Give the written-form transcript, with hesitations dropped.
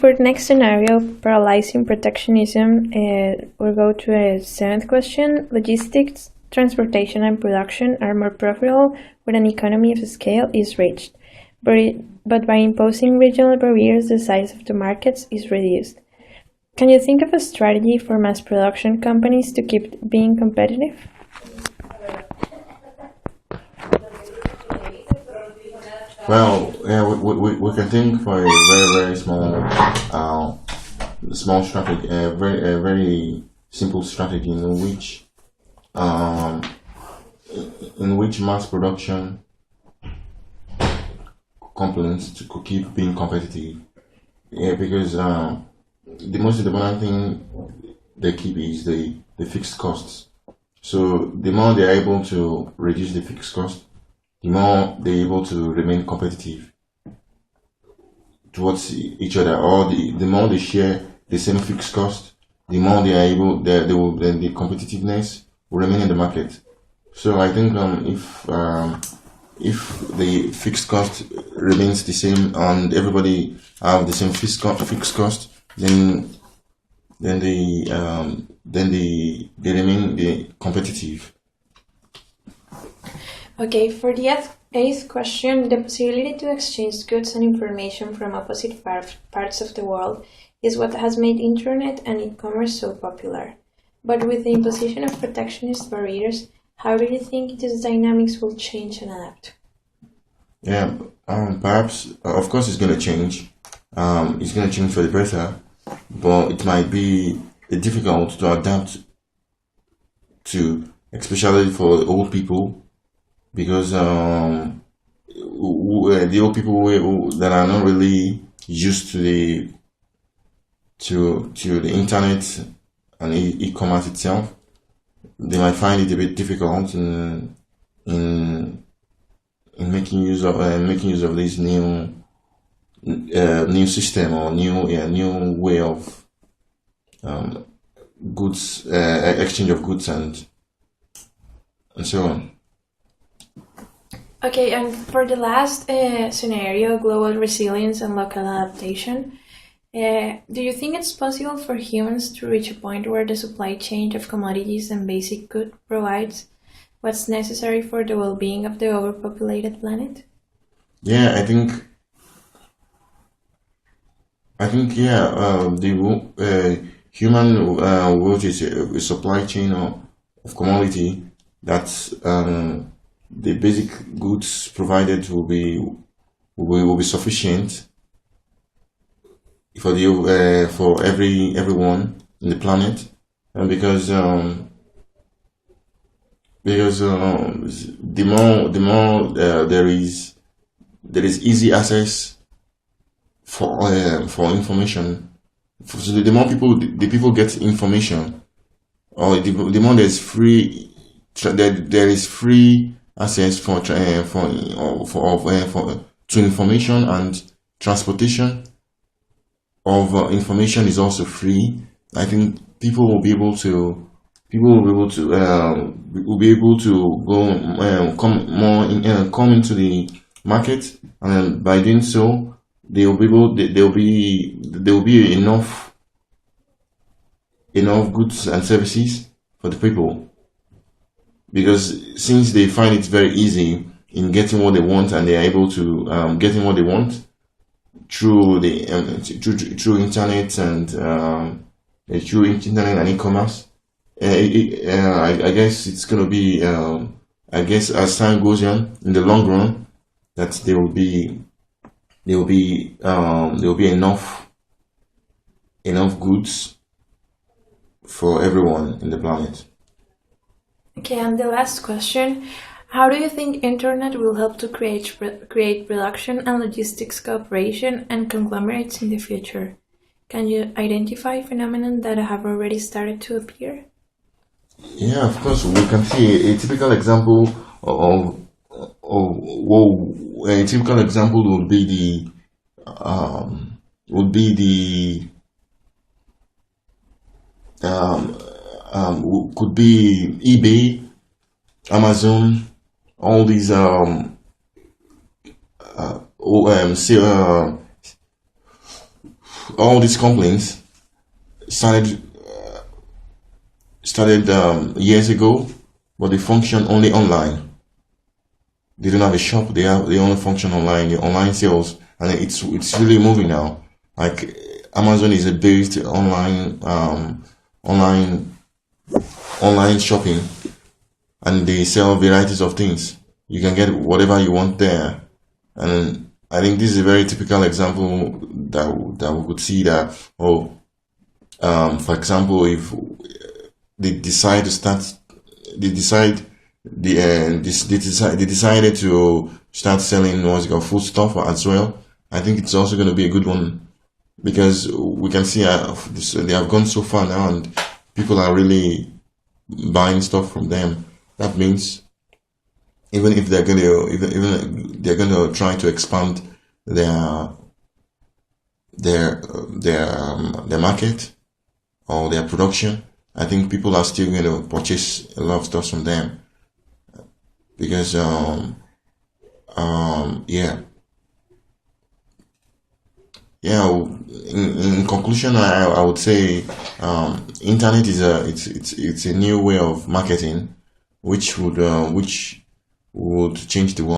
for the next scenario, paralyzing protectionism, we'll go to a seventh question. Logistics, transportation, and production are more profitable when an economy of scale is reached. But by imposing regional barriers, the size of the markets is reduced. Can you think of a strategy for mass production companies to keep being competitive? Well, yeah, we can think for a very small strategy, a very simple strategy in which mass production companies to keep being competitive. Yeah, because the most important thing they keep is the fixed costs. So the more they are able to reduce the fixed cost, the more they're able to remain competitive towards each other, or the more they share the same fixed cost, the more they are able, the competitiveness will remain in the market. So I think if the fixed cost remains the same and everybody have the same fixed cost, then they remain competitive. Okay, for the eighth question, the possibility to exchange goods and information from opposite parts of the world is what has made internet and e-commerce so popular. But with the imposition of protectionist barriers, how do you think these dynamics will change and adapt? Yeah, perhaps, of course, it's going to change. It's going to change for the better, but it might be difficult to adapt to, especially for old people. Because the old people that are not really used to the internet and e-commerce itself, they might find it a bit difficult in making use of this new system or new way of goods exchange of goods and so on. Okay, and for the last scenario, global resilience and local adaptation, do you think it's possible for humans to reach a point where the supply chain of commodities and basic goods provides what's necessary for the well-being of the overpopulated planet? Yeah, I think the human world is a supply chain of commodity that's the basic goods provided will be sufficient for for everyone in the planet, and because the more there is easy access for information. So the more people get information, or the more there's free there is free access to information, and transportation of information is also free. I think people will be able to come into the market, and by doing so, there will be enough goods and services for the people. Because since they find it very easy in getting what they want, and they are able to getting what they want through the through internet and through internet and e-commerce, I guess it's gonna be I guess as time goes on, in the long run, that there will be enough goods for everyone in the planet. Okay, and the last question, how do you think internet will help to create production and logistics cooperation and conglomerates in the future? Can you identify phenomena that have already started to appear? Yeah, of course, we can see a typical example would be could be eBay, Amazon, all these all these complaints started years ago, but they function only online. They don't have a shop. They only function online. The online sales, and it's really moving now. Like Amazon is a based online online shopping, and they sell varieties of things. You can get whatever you want there, and I think this is a very typical example that we could see that. Oh, for example, if they decide to start, they decide they decided to start selling what's it called food stuff as well. I think it's also going to be a good one because we can see they have gone so far now, and people are really buying stuff from them. That means even if they're going to even they're going to try to expand their their market or their production, I think people are still going to purchase a lot of stuff from them because yeah. Yeah, in conclusion, I would say internet is it's a new way of marketing which would change the world.